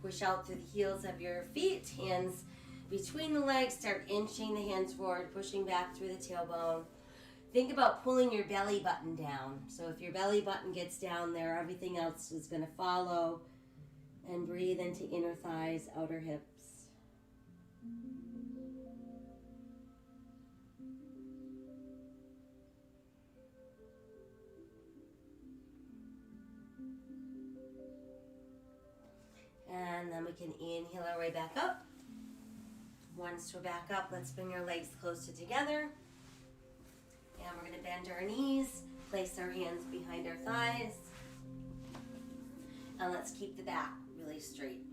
Push out through the heels of your feet, hands between the legs. Start inching the hands forward, pushing back through the tailbone. Think about pulling your belly button down. So if your belly button gets down there, everything else is going to follow. And breathe into inner thighs, outer hips. And then we can inhale our way back up. Once we're back up, let's bring our legs closer together. And we're going to bend our knees, place our hands behind our thighs. And let's keep the back really straight.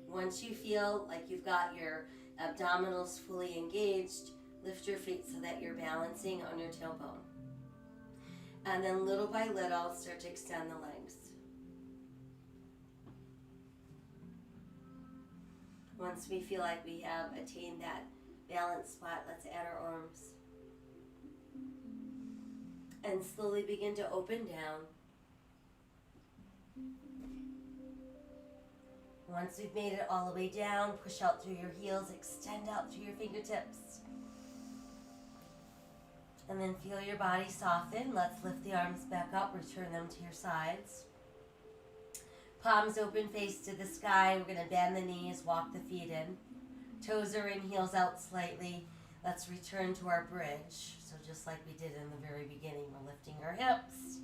Once you feel like you've got your abdominals fully engaged, lift your feet so that you're balancing on your tailbone. And then little by little, start to extend the legs. Once we feel like we have attained that balance spot, let's add our arms. And slowly begin to open down. Once we've made it all the way down, push out through your heels, extend out through your fingertips. And then feel your body soften. Let's lift the arms back up, return them to your sides. Palms open, face to the sky. We're going to bend the knees, walk the feet in. Toes are in, heels out slightly. Let's return to our bridge. So just like we did in the very beginning, we're lifting our hips,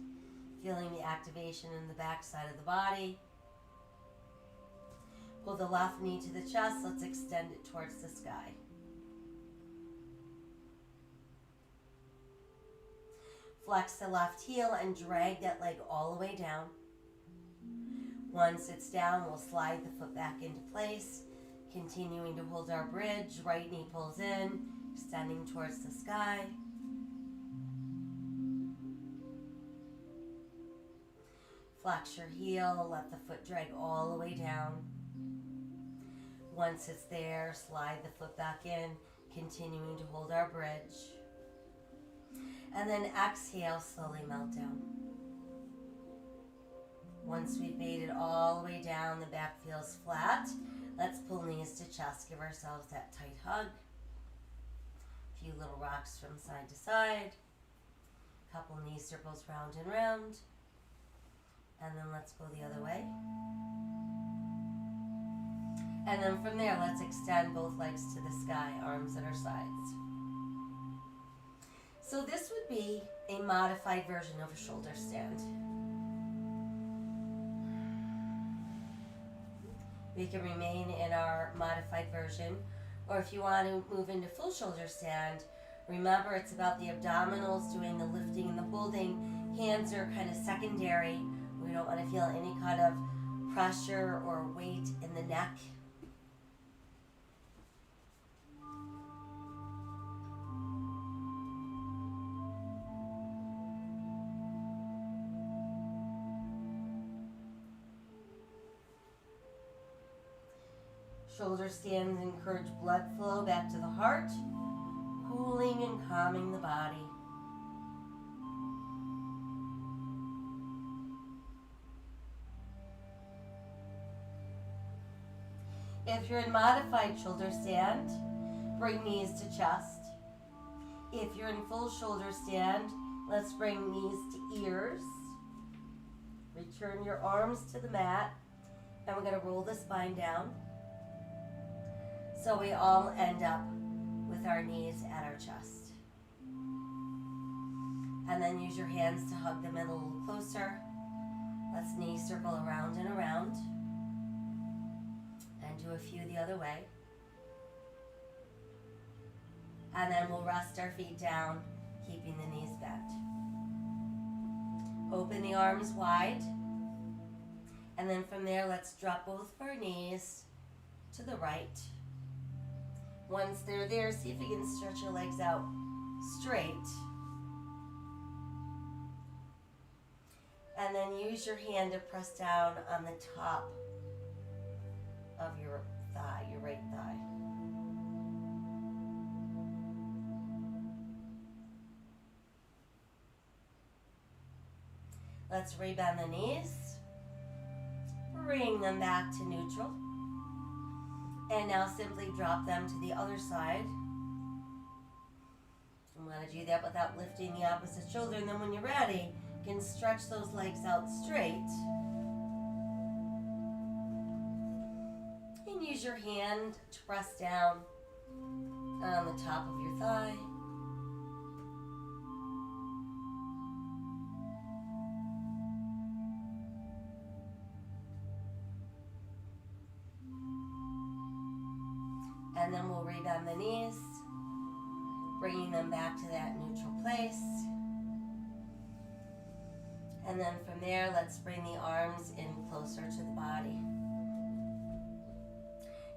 feeling the activation in the back side of the body. Pull the left knee to the chest. Let's extend it towards the sky. flex the left heel and drag that leg all the way down. Once it's down, we'll slide the foot back into place, continuing to hold our bridge. Right knee pulls in, extending towards the sky. Flex your heel, let the foot drag all the way down. Once it's there, slide the foot back in, continuing to hold our bridge. And then exhale, slowly melt down. Once we've made it all the way down, the back feels flat. Let's pull knees to chest, give ourselves that tight hug. A few little rocks from side to side. Couple knee circles round and round. And then let's go the other way. And then from there, let's extend both legs to the sky, arms at our sides. So this would be a modified version of a shoulder stand. We can remain in our modified version, or if you want to move into full shoulder stand, remember it's about the abdominals doing the lifting and the holding. Hands are kind of secondary. We don't want to feel any kind of pressure or weight in the neck. Shoulder stands encourage blood flow back to the heart, cooling and calming the body. If you're in modified shoulder stand, bring knees to chest. If you're in full shoulder stand, let's bring knees to ears. Return your arms to the mat, and we're going to roll the spine down. So we all end up with our knees at our chest. And then use your hands to hug the middle a little closer. Let's knee circle around and around. And do a few the other way. And then we'll rest our feet down, keeping the knees bent. Open the arms wide. And then from there, let's drop both of our knees to the right. Once they're there, see if you can stretch your legs out straight. And then use your hand to press down on the top of your thigh, your right thigh. Let's rebend the knees. Bring them back to neutral. And now simply drop them to the other side. I'm going to do that without lifting the opposite shoulder. And then when you're ready, you can stretch those legs out straight. And use your hand to press down on the top of your thigh. And then we'll rebend the knees, bringing them back to that neutral place. And then from there, let's bring the arms in closer to the body.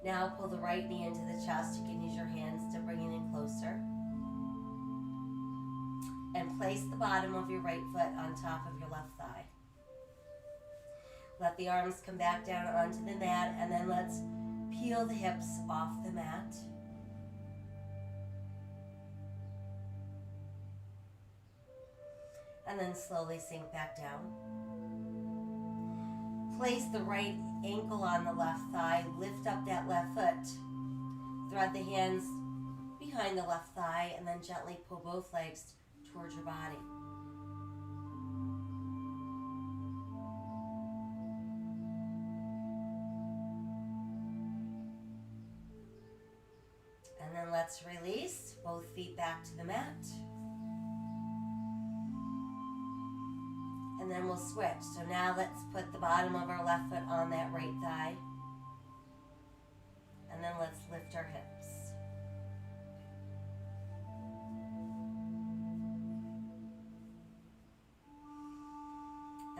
Now pull the right knee into the chest. You can use your hands to bring it in closer. And place the bottom of your right foot on top of your left thigh. Let the arms come back down onto the mat, and then let's peel the hips off the mat. And then slowly sink back down. Place the right ankle on the left thigh. Lift up that left foot. Thread the hands behind the left thigh, and then gently pull both legs towards your body. And then let's release both feet back to the mat. And then we'll switch. So now let's put the bottom of our left foot on that right thigh. And then let's lift our hips.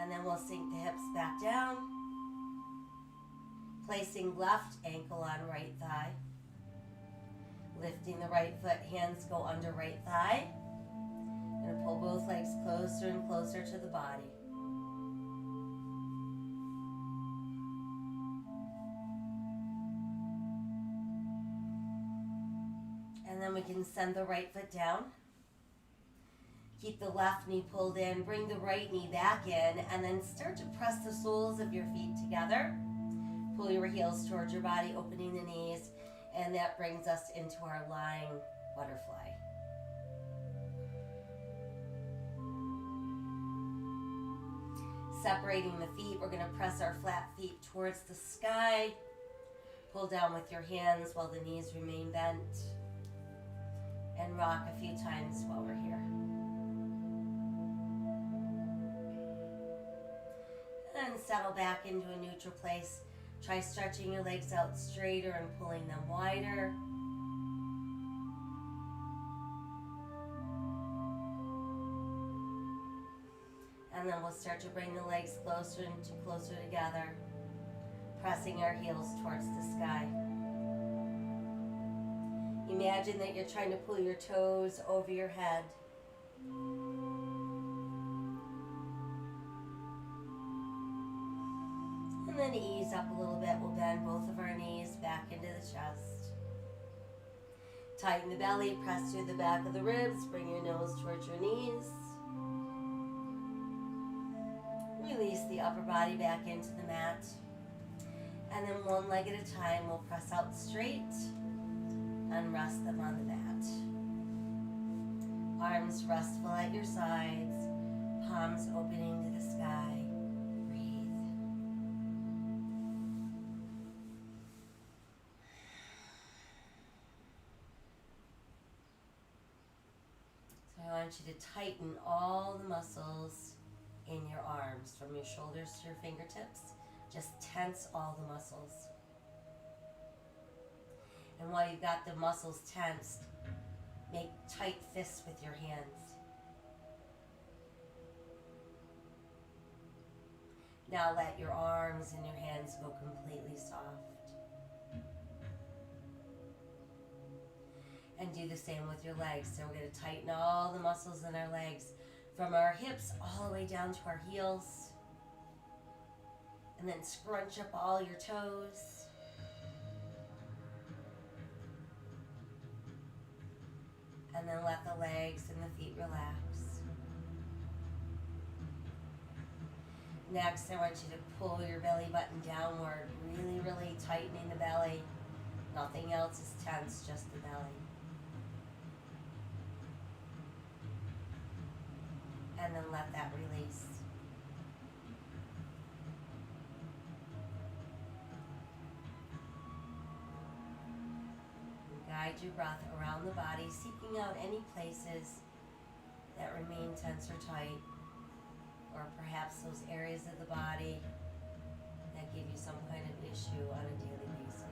And then we'll sink the hips back down, placing left ankle on right thigh. Lifting the right foot, hands go under right thigh. Gonna pull both legs closer and closer to the body. And then we can send the right foot down. Keep the left knee pulled in, bring the right knee back in, and then start to press the soles of your feet together. Pull your heels towards your body, opening the knees, and that brings us into our lying butterfly. Separating the feet, we're going to press our flat feet towards the sky. Pull down with your hands while the knees remain bent. And rock a few times while we're here. And settle back into a neutral place. Try stretching your legs out straighter and pulling them wider. And then we'll start to bring the legs closer and closer together, pressing our heels towards the sky. Imagine that you're trying to pull your toes over your head. And then ease up a little bit. We'll bend both of our knees back into the chest. Tighten the belly, press through the back of the ribs, bring your nose towards your knees. Release the upper body back into the mat. And then one leg at a time, we'll press out straight and rest them on the mat. Arms restful at your sides, palms opening to the sky. Breathe. So I want you to tighten all the muscles in your arms, from your shoulders to your fingertips. Just tense all the muscles. And while you've got the muscles tensed, make tight fists with your hands. Now let your arms and your hands go completely soft. And do the same with your legs. So we're going to tighten all the muscles in our legs, from our hips all the way down to our heels. And then scrunch up all your toes. And then let the legs and the feet relax. Next, I want you to pull your belly button downward, really, really tightening the belly. Nothing else is tense, just the belly. And then let that release. Guide your breath around the body, seeking out any places that remain tense or tight, or perhaps those areas of the body that give you some kind of issue on a daily basis.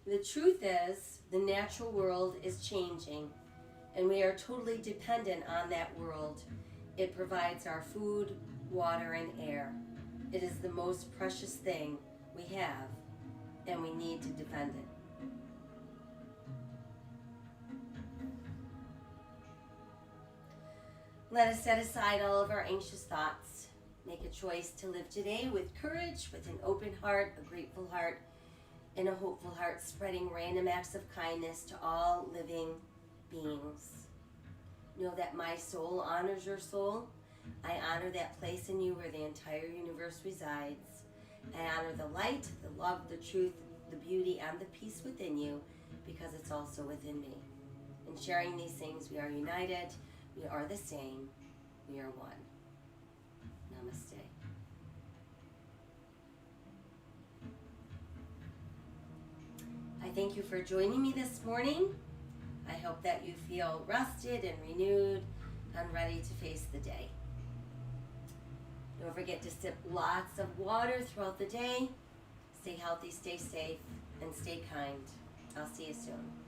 The truth is, the natural world is changing, and we are totally dependent on that world. It provides our food, water, and air. It is the most precious thing we have, and we need to defend it. Let us set aside all of our anxious thoughts. Make a choice to live today with courage, with an open heart, a grateful heart, and a hopeful heart, spreading random acts of kindness to all living beings. Know that my soul honors your soul. I honor that place in you where the entire universe resides. I honor the light, the love, the truth, the beauty, and the peace within you, because it's also within me. In sharing these things, we are united, we are the same, we are one. Namaste. I thank you for joining me this morning. I hope that you feel rested and renewed and ready to face the day. Don't forget to sip lots of water throughout the day. Stay healthy, stay safe, and stay kind. I'll see you soon.